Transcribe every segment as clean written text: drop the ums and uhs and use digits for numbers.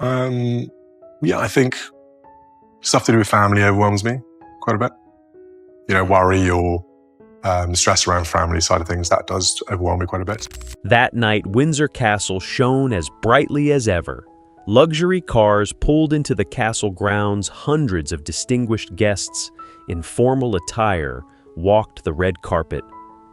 Um, yeah, I think stuff to do with family overwhelms me quite a bit. Worry or stress around family side of things, that does overwhelm me quite a bit. That night, Windsor Castle shone as brightly as ever. Luxury cars pulled into the castle grounds. Hundreds of distinguished guests in formal attire walked the red carpet,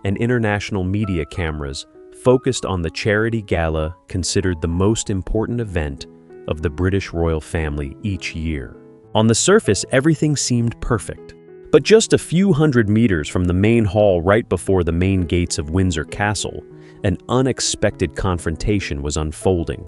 and international media cameras focused on the charity gala considered the most important event of the British royal family each year. On the surface, everything seemed perfect. But just a few hundred meters from the main hall, right before the main gates of Windsor Castle, an unexpected confrontation was unfolding.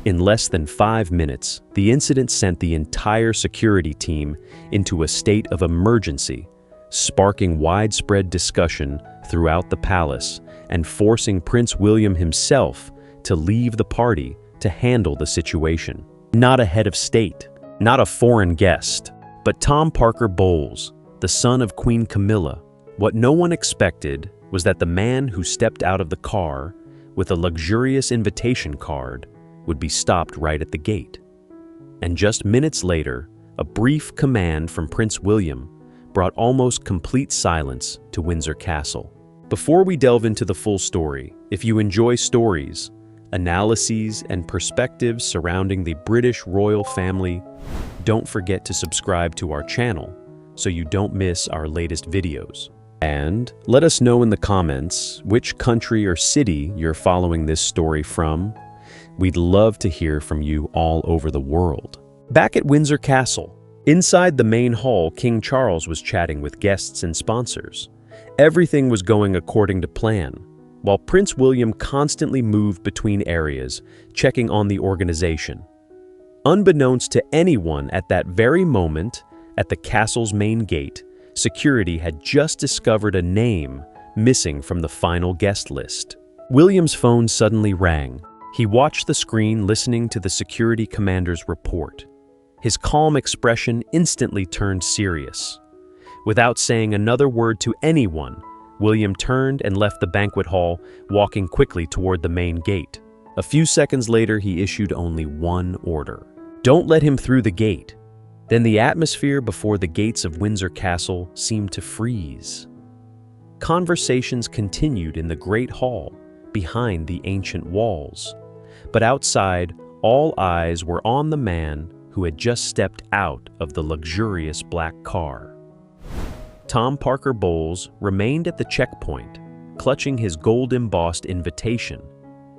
In less than 5 minutes, the incident sent the entire security team into a state of emergency, sparking widespread discussion throughout the palace and forcing Prince William himself to leave the party to handle the situation. Not a head of state, not a foreign guest, but Tom Parker Bowles, the son of Queen Camilla. What no one expected was that the man who stepped out of the car with a luxurious invitation card would be stopped right at the gate. And just minutes later, a brief command from Prince William brought almost complete silence to Windsor Castle. Before we delve into the full story, if you enjoy stories, analyses, and perspectives surrounding the British royal family, don't forget to subscribe to our channel so you don't miss our latest videos. And let us know in the comments which country or city you're following this story from. We'd love to hear from you all over the world. Back at Windsor Castle, inside the main hall, King Charles was chatting with guests and sponsors. Everything was going according to plan, while Prince William constantly moved between areas, checking on the organization. Unbeknownst to anyone at that very moment, at the castle's main gate, security had just discovered a name missing from the final guest list. William's phone suddenly rang. He watched the screen, listening to the security commander's report. His calm expression instantly turned serious. Without saying another word to anyone, William turned and left the banquet hall, walking quickly toward the main gate. A few seconds later, he issued only one order: "Don't let him through the gate." Then the atmosphere before the gates of Windsor Castle seemed to freeze. Conversations continued in the great hall, behind the ancient walls. But outside, all eyes were on the man who had just stepped out of the luxurious black car. Tom Parker Bowles remained at the checkpoint, clutching his gold-embossed invitation,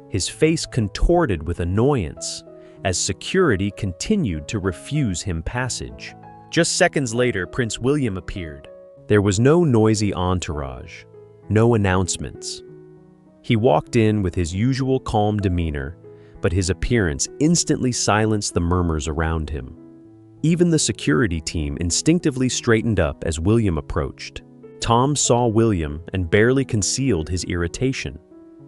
his face contorted with annoyance as security continued to refuse him passage. Just seconds later, Prince William appeared. There was no noisy entourage, no announcements. He walked in with his usual calm demeanor, but his appearance instantly silenced the murmurs around him. Even the security team instinctively straightened up as William approached. Tom saw William and barely concealed his irritation.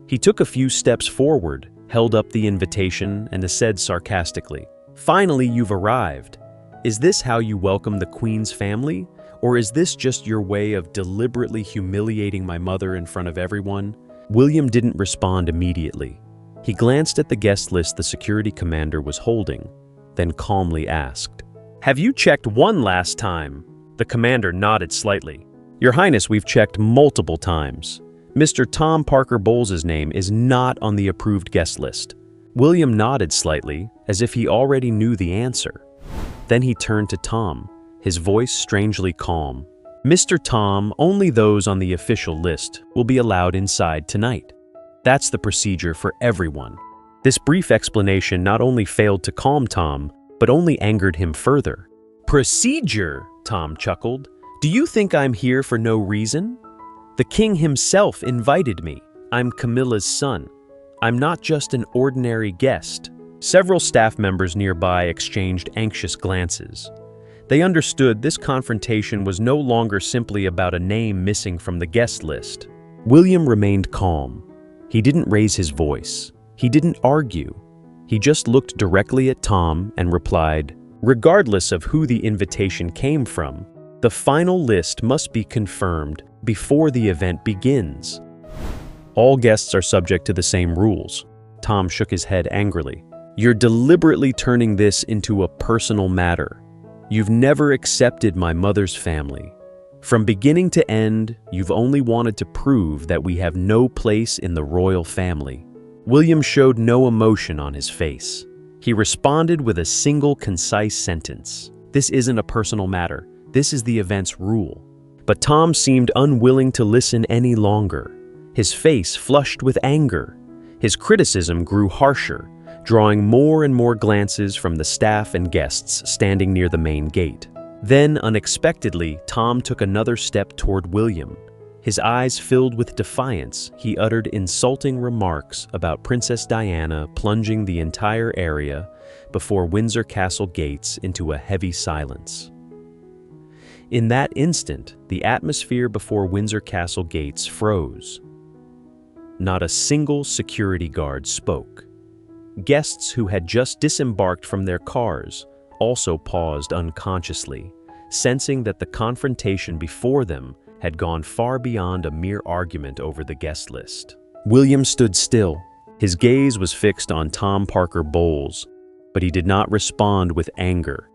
He took a few steps forward, held up the invitation, and said sarcastically, "Finally, you've arrived. Is this how you welcome the Queen's family? Or is this just your way of deliberately humiliating my mother in front of everyone?" William didn't respond immediately. He glanced at the guest list the security commander was holding, then calmly asked, "Have you checked one last time?" The commander nodded slightly. "Your Highness, we've checked multiple times. Mr. Tom Parker Bowles' name is not on the approved guest list." William nodded slightly, as if he already knew the answer. Then he turned to Tom, his voice strangely calm. "Mr. Tom, only those on the official list will be allowed inside tonight. That's the procedure for everyone." This brief explanation not only failed to calm Tom, but only angered him further. "Procedure?" Tom chuckled. "Do you think I'm here for no reason? The king himself invited me. I'm Camilla's son. I'm not just an ordinary guest." Several staff members nearby exchanged anxious glances. They understood this confrontation was no longer simply about a name missing from the guest list. William remained calm. He didn't raise his voice. He didn't argue. He just looked directly at Tom and replied, "Regardless of who the invitation came from, the final list must be confirmed before the event begins. All guests are subject to the same rules." Tom shook his head angrily. You're deliberately turning this into a personal matter. You've never accepted my mother's family. From beginning to end, you've only wanted to prove that we have no place in the royal family." William showed no emotion on his face. He responded with a single concise sentence. "This isn't a personal matter. This is the event's rule." But Tom seemed unwilling to listen any longer. His face flushed with anger. His criticism grew harsher, drawing more and more glances from the staff and guests standing near the main gate. Then, unexpectedly, Tom took another step toward William. His eyes filled with defiance, he uttered insulting remarks about Princess Diana plunging the entire area before Windsor Castle gates into a heavy silence. In that instant, the atmosphere before Windsor Castle gates froze. Not a single security guard spoke. Guests who had just disembarked from their cars also paused unconsciously, sensing that the confrontation before them had gone far beyond a mere argument over the guest list. William stood still. His gaze was fixed on Tom Parker Bowles, but he did not respond with anger.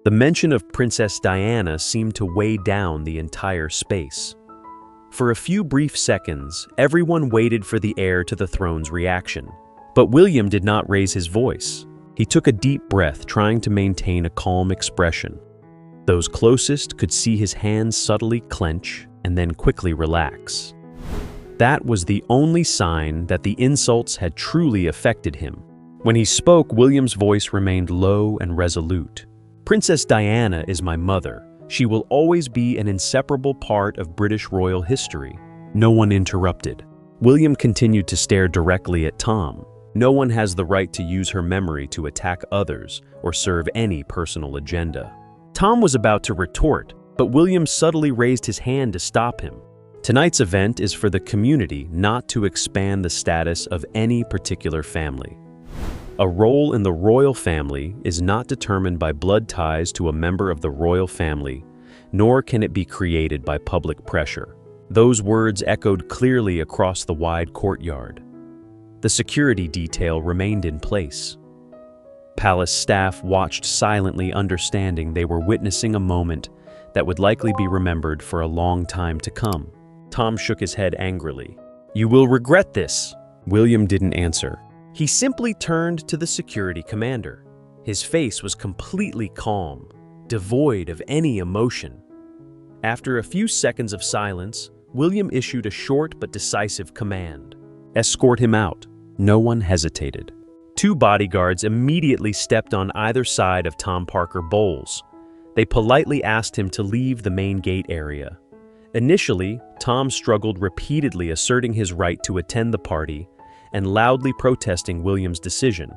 The mention of Princess Diana seemed to weigh down the entire space. For a few brief seconds, everyone waited for the heir to the throne's reaction. But William did not raise his voice. He took a deep breath, trying to maintain a calm expression. Those closest could see his hands subtly clench and then quickly relax. That was the only sign that the insults had truly affected him. When he spoke, William's voice remained low and resolute. "Princess Diana is my mother. She will always be an inseparable part of British royal history." No one interrupted. William continued to stare directly at Tom. No one has the right to use her memory to attack others or serve any personal agenda. Tom was about to retort, but William subtly raised his hand to stop him. Tonight's event is for the community, not to expand the status of any particular family. A role in the royal family is not determined by blood ties to a member of the royal family, nor can it be created by public pressure. Those words echoed clearly across the wide courtyard. The security detail remained in place. Palace staff watched silently, understanding they were witnessing a moment that would likely be remembered for a long time to come. Tom shook his head angrily. "You will regret this." William didn't answer. He simply turned to the security commander. His face was completely calm, devoid of any emotion. After a few seconds of silence, William issued a short but decisive command. "Escort him out." No one hesitated. Two bodyguards immediately stepped on either side of Tom Parker Bowles. They politely asked him to leave the main gate area. Initially, Tom struggled, repeatedly asserting his right to attend the party and loudly protesting William's decision.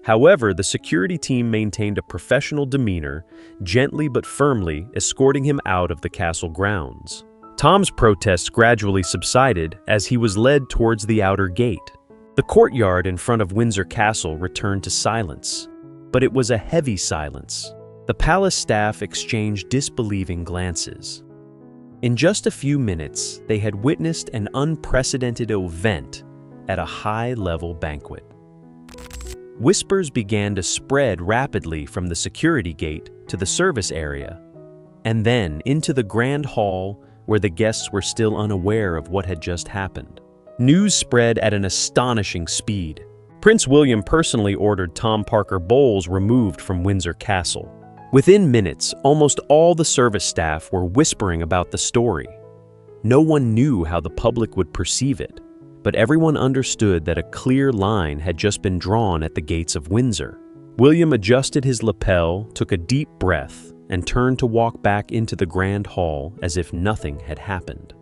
However, the security team maintained a professional demeanor, gently but firmly escorting him out of the castle grounds. Tom's protests gradually subsided as he was led towards the outer gate. The courtyard in front of Windsor Castle returned to silence, but it was a heavy silence. The palace staff exchanged disbelieving glances. In just a few minutes, they had witnessed an unprecedented event at a high-level banquet. Whispers began to spread rapidly from the security gate to the service area, and then into the grand hall where the guests were still unaware of what had just happened. News spread at an astonishing speed. Prince William personally ordered Tom Parker Bowles removed from Windsor Castle. Within minutes, almost all the service staff were whispering about the story. No one knew how the public would perceive it, but everyone understood that a clear line had just been drawn at the gates of Windsor. William adjusted his lapel, took a deep breath, and turned to walk back into the grand hall as if nothing had happened.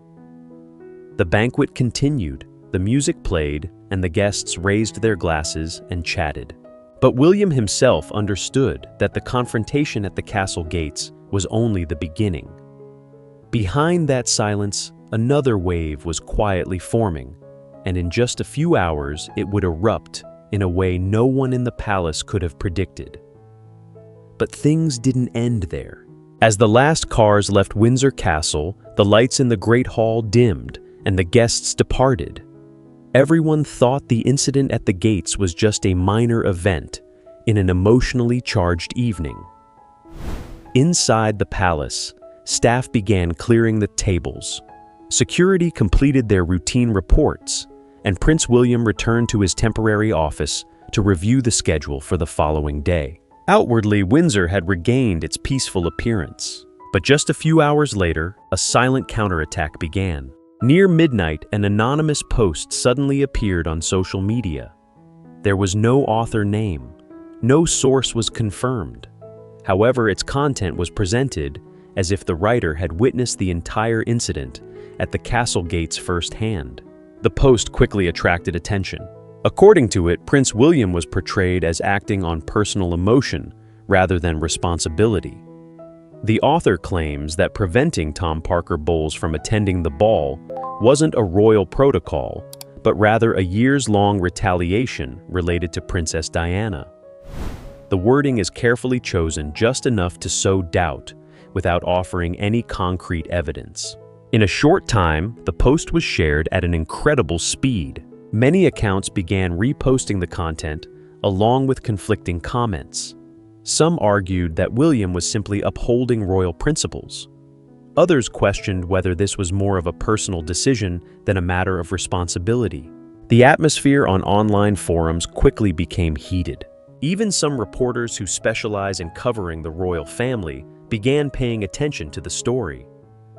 The banquet continued, the music played, and the guests raised their glasses and chatted. But William himself understood that the confrontation at the castle gates was only the beginning. Behind that silence, another wave was quietly forming, and in just a few hours it would erupt in a way no one in the palace could have predicted. But things didn't end there. As the last cars left Windsor Castle, the lights in the Great Hall dimmed, and the guests departed. Everyone thought the incident at the gates was just a minor event in an emotionally charged evening. Inside the palace, staff began clearing the tables. Security completed their routine reports, and Prince William returned to his temporary office to review the schedule for the following day. Outwardly, Windsor had regained its peaceful appearance. But just a few hours later, a silent counterattack began. Near midnight, an anonymous post suddenly appeared on social media. There was no author name. No source was confirmed. However, its content was presented as if the writer had witnessed the entire incident at the castle gates firsthand. The post quickly attracted attention. According to it, Prince William was portrayed as acting on personal emotion rather than responsibility. The author claims that preventing Tom Parker Bowles from attending the ball wasn't a royal protocol, but rather a years-long retaliation related to Princess Diana. The wording is carefully chosen just enough to sow doubt without offering any concrete evidence. In a short time, the post was shared at an incredible speed. Many accounts began reposting the content along with conflicting comments. Some argued that William was simply upholding royal principles. Others questioned whether this was more of a personal decision than a matter of responsibility. The atmosphere on online forums quickly became heated. Even some reporters who specialize in covering the royal family began paying attention to the story.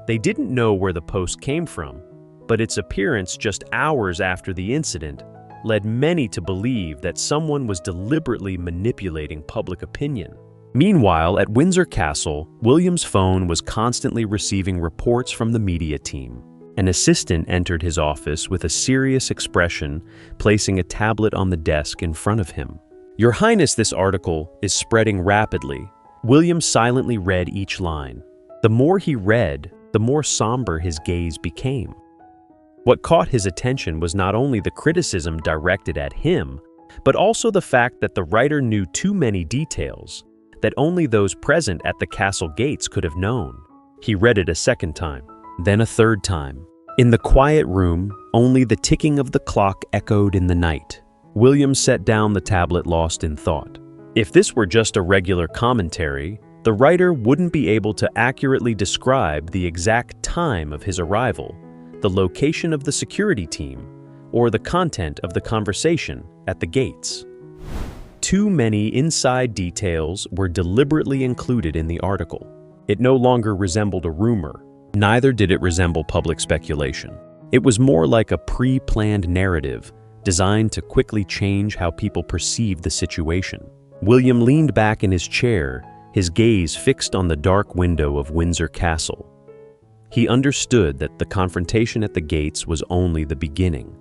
They didn't know where the post came from, but its appearance just hours after the incident led many to believe that someone was deliberately manipulating public opinion. Meanwhile, at Windsor Castle, William's phone was constantly receiving reports from the media team. An assistant entered his office with a serious expression, placing a tablet on the desk in front of him. "Your Highness, this article is spreading rapidly." William silently read each line. The more he read, the more somber his gaze became. What caught his attention was not only the criticism directed at him, but also the fact that the writer knew too many details that only those present at the castle gates could have known. He read it a second time, then a third time. In the quiet room, only the ticking of the clock echoed in the night. William set down the tablet, lost in thought. If this were just a regular commentary, the writer wouldn't be able to accurately describe the exact time of his arrival, the location of the security team, or the content of the conversation at the gates. Too many inside details were deliberately included in the article. It no longer resembled a rumor, neither did it resemble public speculation. It was more like a pre-planned narrative designed to quickly change how people perceived the situation. William leaned back in his chair, his gaze fixed on the dark window of Windsor Castle. He understood that the confrontation at the gates was only the beginning.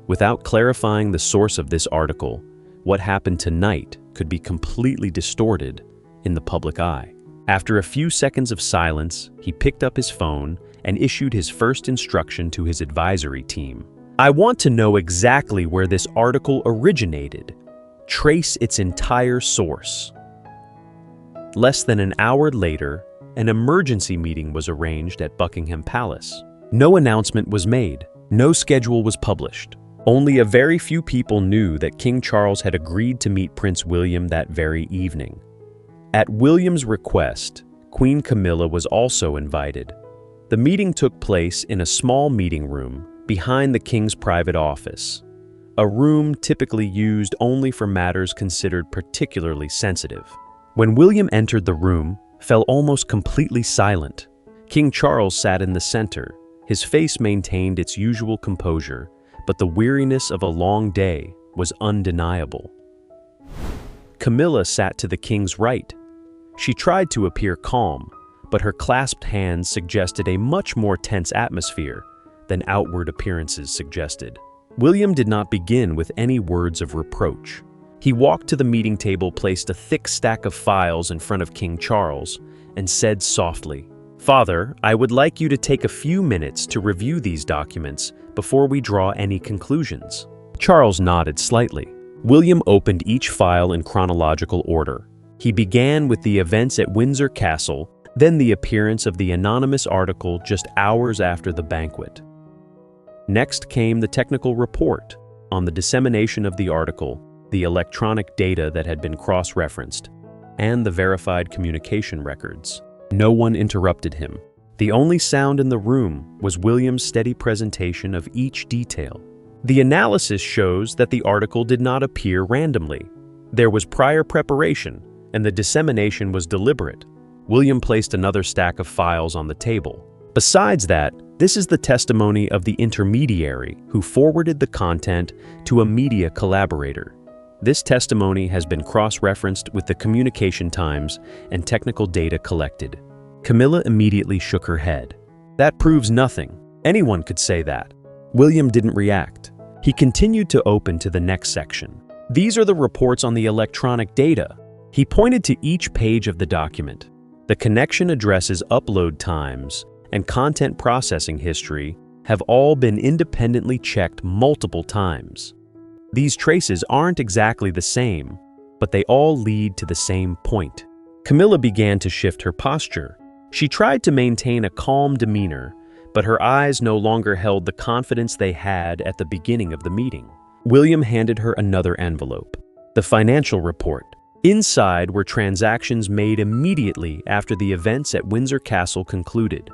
Without clarifying the source of this article, what happened tonight could be completely distorted in the public eye. After a few seconds of silence, he picked up his phone and issued his first instruction to his advisory team. "I want to know exactly where this article originated. Trace its entire source." Less than an hour later, an emergency meeting was arranged at Buckingham Palace. No announcement was made, no schedule was published. Only a very few people knew that King Charles had agreed to meet Prince William that very evening. At William's request, Queen Camilla was also invited. The meeting took place in a small meeting room behind the king's private office, a room typically used only for matters considered particularly sensitive. When William entered the room, fell almost completely silent. King Charles sat in the center. His face maintained its usual composure, but the weariness of a long day was undeniable. Camilla sat to the king's right. She tried to appear calm, but her clasped hands suggested a much more tense atmosphere than outward appearances suggested. William did not begin with any words of reproach. He walked to the meeting table, placed a thick stack of files in front of King Charles, and said softly, "Father, I would like you to take a few minutes to review these documents before we draw any conclusions." Charles nodded slightly. William opened each file in chronological order. He began with the events at Windsor Castle, then the appearance of the anonymous article just hours after the banquet. Next came the technical report on the dissemination of the article, the electronic data that had been cross-referenced, and the verified communication records. No one interrupted him. The only sound in the room was William's steady presentation of each detail. The analysis shows that the article did not appear randomly. There was prior preparation, and the dissemination was deliberate. William placed another stack of files on the table. Besides that, this is the testimony of the intermediary who forwarded the content to a media collaborator. This testimony has been cross-referenced with the communication times and technical data collected. Camilla immediately shook her head. That proves nothing. Anyone could say that. William didn't react. He continued to open to the next section. These are the reports on the electronic data. He pointed to each page of the document. The connection addresses, upload times, and content processing history have all been independently checked multiple times. These traces aren't exactly the same, but they all lead to the same point. Camilla began to shift her posture. She tried to maintain a calm demeanor, but her eyes no longer held the confidence they had at the beginning of the meeting. William handed her another envelope, the financial report. Inside were transactions made immediately after the events at Windsor Castle concluded.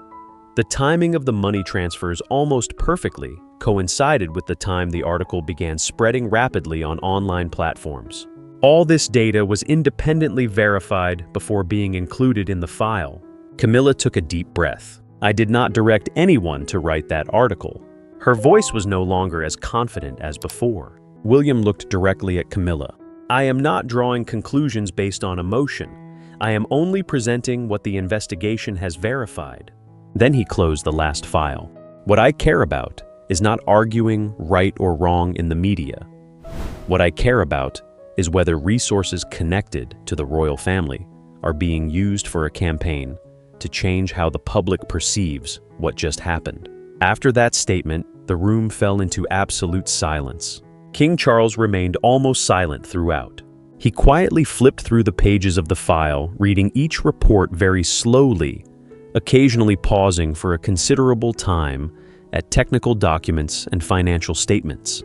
The timing of the money transfers almost perfectly coincided with the time the article began spreading rapidly on online platforms. All this data was independently verified before being included in the file. Camilla took a deep breath. I did not direct anyone to write that article. Her voice was no longer as confident as before. William looked directly at Camilla. I am not drawing conclusions based on emotion. I am only presenting what the investigation has verified. Then he closed the last file. What I care about is not arguing right or wrong in the media. What I care about is whether resources connected to the royal family are being used for a campaign to change how the public perceives what just happened. After that statement, the room fell into absolute silence. King Charles remained almost silent throughout. He quietly flipped through the pages of the file, reading each report very slowly, occasionally pausing for a considerable time at technical documents and financial statements.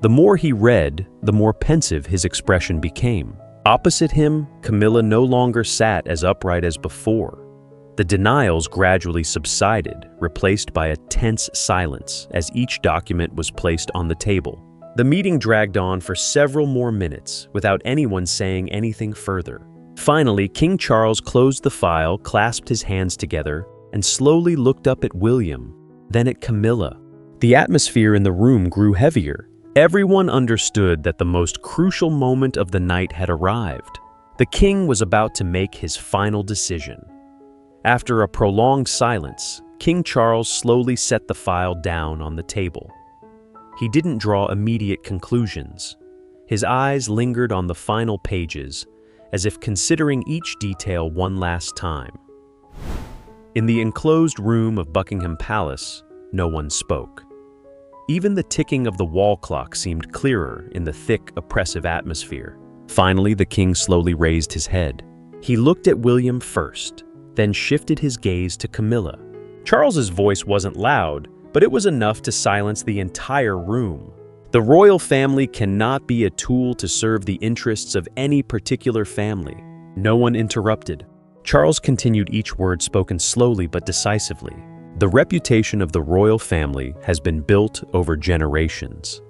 The more he read, the more pensive his expression became. Opposite him, Camilla no longer sat as upright as before. The denials gradually subsided, replaced by a tense silence as each document was placed on the table. The meeting dragged on for several more minutes without anyone saying anything further. Finally, King Charles closed the file, clasped his hands together, and slowly looked up at William, then at Camilla. The atmosphere in the room grew heavier. Everyone understood that the most crucial moment of the night had arrived. The king was about to make his final decision. After a prolonged silence, King Charles slowly set the file down on the table. He didn't draw immediate conclusions. His eyes lingered on the final pages, as if considering each detail one last time. In the enclosed room of Buckingham Palace, no one spoke. Even the ticking of the wall clock seemed clearer in the thick, oppressive atmosphere. Finally, the king slowly raised his head. He looked at William first, then shifted his gaze to Camilla. Charles's voice wasn't loud, but it was enough to silence the entire room. The royal family cannot be a tool to serve the interests of any particular family. No one interrupted. Charles continued each word spoken slowly but decisively. The reputation of the royal family has been built over generations.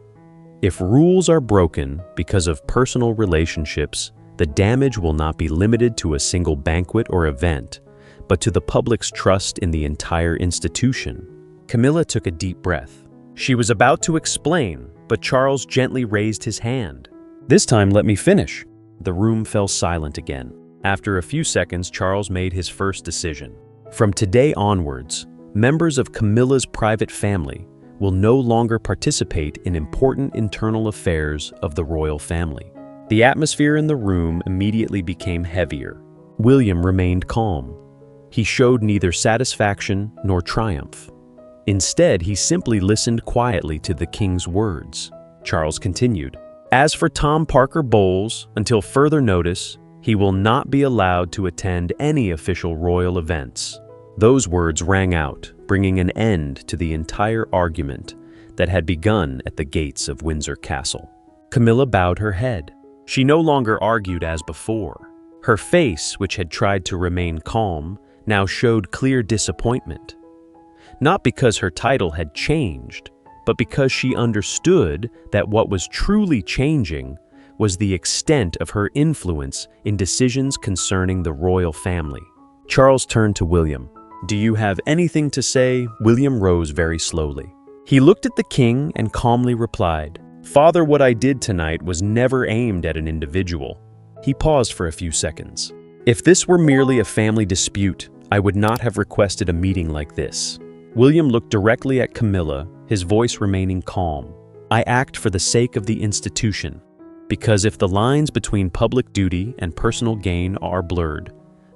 If rules are broken because of personal relationships, the damage will not be limited to a single banquet or event, but to the public's trust in the entire institution. Camilla took a deep breath. She was about to explain, but Charles gently raised his hand. This time, let me finish. The room fell silent again. After a few seconds, Charles made his first decision. From today onwards, members of Camilla's private family will no longer participate in important internal affairs of the royal family. The atmosphere in the room immediately became heavier. William remained calm. He showed neither satisfaction nor triumph. Instead, he simply listened quietly to the king's words. Charles continued, "As for Tom Parker Bowles, until further notice, he will not be allowed to attend any official royal events." Those words rang out, bringing an end to the entire argument that had begun at the gates of Windsor Castle. Camilla bowed her head. She no longer argued as before. Her face, which had tried to remain calm, now showed clear disappointment. Not because her title had changed, but because she understood that what was truly changing was the extent of her influence in decisions concerning the royal family. Charles turned to William. "Do you have anything to say?" William rose very slowly. He looked at the king and calmly replied, "Father, what I did tonight was never aimed at an individual." He paused for a few seconds. "If this were merely a family dispute, I would not have requested a meeting like this." William looked directly at Camilla, his voice remaining calm. "I act for the sake of the institution, because if the lines between public duty and personal gain are blurred,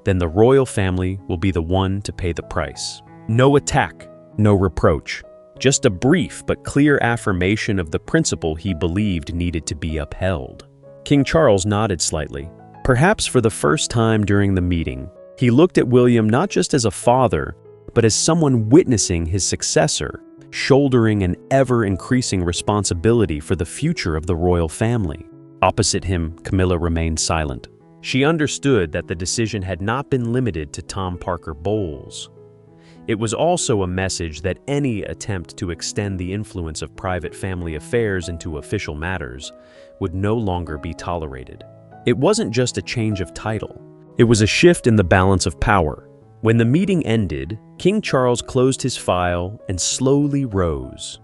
then the royal family will be the one to pay the price. No attack, no reproach, just a brief but clear affirmation of the principle he believed needed to be upheld." King Charles nodded slightly. Perhaps for the first time during the meeting, he looked at William not just as a father, but as someone witnessing his successor, shouldering an ever-increasing responsibility for the future of the royal family. Opposite him, Camilla remained silent. She understood that the decision had not been limited to Tom Parker Bowles. It was also a message that any attempt to extend the influence of private family affairs into official matters would no longer be tolerated. It wasn't just a change of title. It was a shift in the balance of power. When the meeting ended, King Charles closed his file and slowly rose.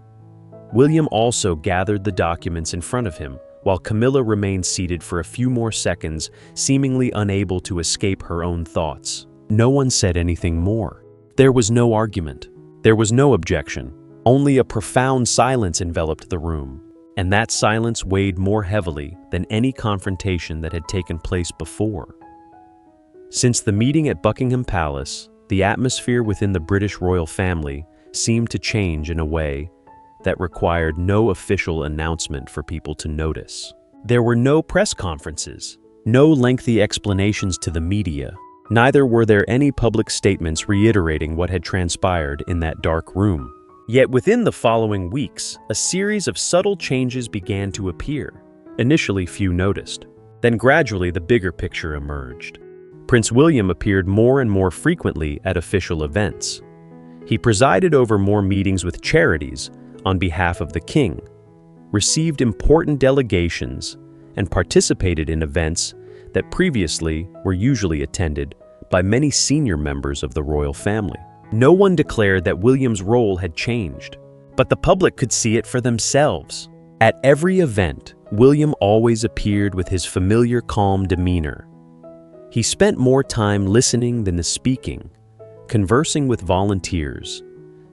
William also gathered the documents in front of him, while Camilla remained seated for a few more seconds, seemingly unable to escape her own thoughts. No one said anything more. There was no argument. There was no objection. Only a profound silence enveloped the room, and that silence weighed more heavily than any confrontation that had taken place before. Since the meeting at Buckingham Palace, the atmosphere within the British royal family seemed to change in a way that required no official announcement for people to notice. There were no press conferences, no lengthy explanations to the media. Neither were there any public statements reiterating what had transpired in that dark room. Yet within the following weeks, a series of subtle changes began to appear. Initially, few noticed. Then gradually, the bigger picture emerged. Prince William appeared more and more frequently at official events. He presided over more meetings with charities on behalf of the king, received important delegations, and participated in events that previously were usually attended by many senior members of the royal family. No one declared that William's role had changed, but the public could see it for themselves. At every event, William always appeared with his familiar calm demeanor. He spent more time listening than speaking, conversing with volunteers,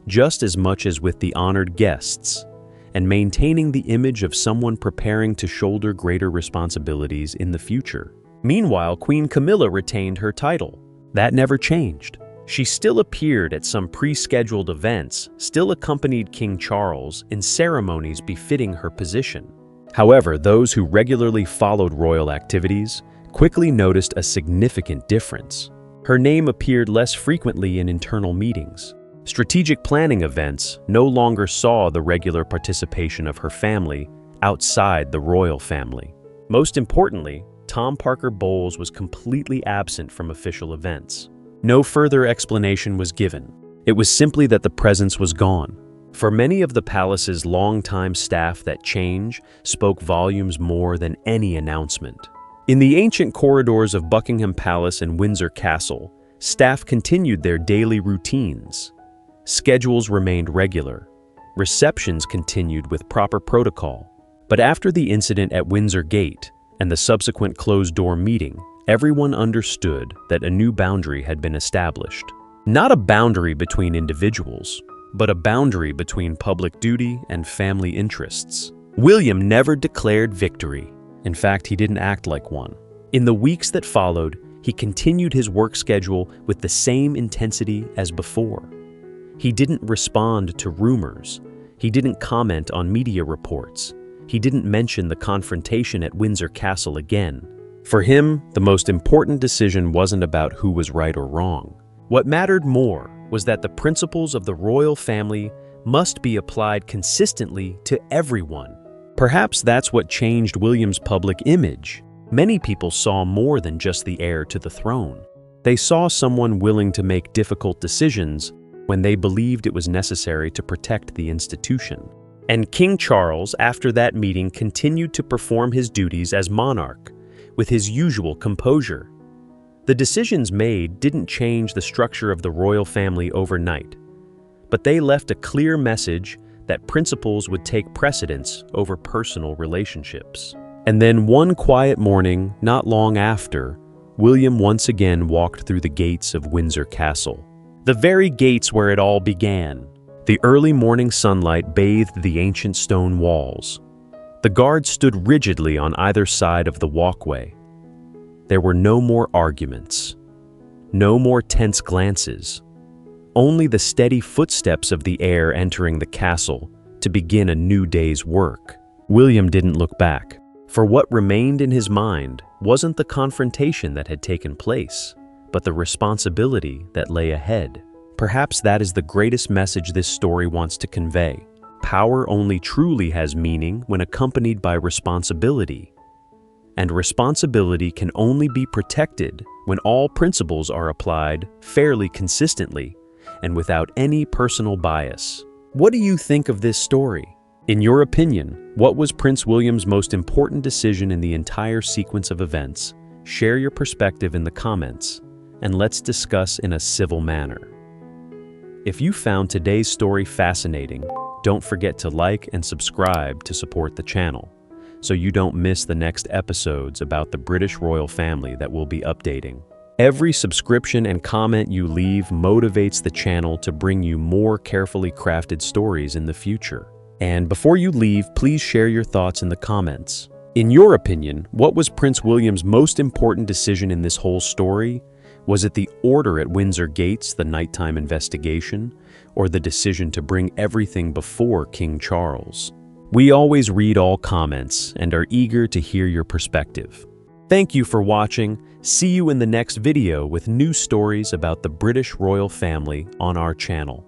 just as much as with the honored guests, and maintaining the image of someone preparing to shoulder greater responsibilities in the future. Meanwhile, Queen Camilla retained her title. That never changed. She still appeared at some pre-scheduled events, still accompanied King Charles in ceremonies befitting her position. However, those who regularly followed royal activities quickly noticed a significant difference. Her name appeared less frequently in internal meetings. Strategic planning events no longer saw the regular participation of her family outside the royal family. Most importantly, Tom Parker Bowles was completely absent from official events. No further explanation was given. It was simply that the presence was gone. For many of the palace's longtime staff, that change spoke volumes more than any announcement. In the ancient corridors of Buckingham Palace and Windsor Castle, staff continued their daily routines. Schedules remained regular. Receptions continued with proper protocol. But after the incident at Windsor Gate and the subsequent closed-door meeting, everyone understood that a new boundary had been established. Not a boundary between individuals, but a boundary between public duty and family interests. William never declared victory. In fact, he didn't act like one. In the weeks that followed, he continued his work schedule with the same intensity as before. He didn't respond to rumors. He didn't comment on media reports. He didn't mention the confrontation at Windsor Castle again. For him, the most important decision wasn't about who was right or wrong. What mattered more was that the principles of the royal family must be applied consistently to everyone. Perhaps that's what changed William's public image. Many people saw more than just the heir to the throne. They saw someone willing to make difficult decisions when they believed it was necessary to protect the institution. And King Charles, after that meeting, continued to perform his duties as monarch with his usual composure. The decisions made didn't change the structure of the royal family overnight, but they left a clear message that principles would take precedence over personal relationships. And then one quiet morning, not long after, William once again walked through the gates of Windsor Castle. The very gates where it all began. The early morning sunlight bathed the ancient stone walls. The guards stood rigidly on either side of the walkway. There were no more arguments, no more tense glances, only the steady footsteps of the heir entering the castle to begin a new day's work. William didn't look back, for what remained in his mind wasn't the confrontation that had taken place, but the responsibility that lay ahead. Perhaps that is the greatest message this story wants to convey. Power only truly has meaning when accompanied by responsibility. And responsibility can only be protected when all principles are applied fairly consistently and without any personal bias. What do you think of this story? In your opinion, what was Prince William's most important decision in the entire sequence of events? Share your perspective in the comments, and let's discuss in a civil manner. If you found today's story fascinating, don't forget to like and subscribe to support the channel, so you don't miss the next episodes about the British royal family that we'll be updating. Every subscription and comment you leave motivates the channel to bring you more carefully crafted stories in the future. And before you leave, please share your thoughts in the comments. In your opinion, what was Prince William's most important decision in this whole story? Was it the order at Windsor Gates, the nighttime investigation, or the decision to bring everything before King Charles? We always read all comments and are eager to hear your perspective. Thank you for watching. See you in the next video with new stories about the British royal family on our channel.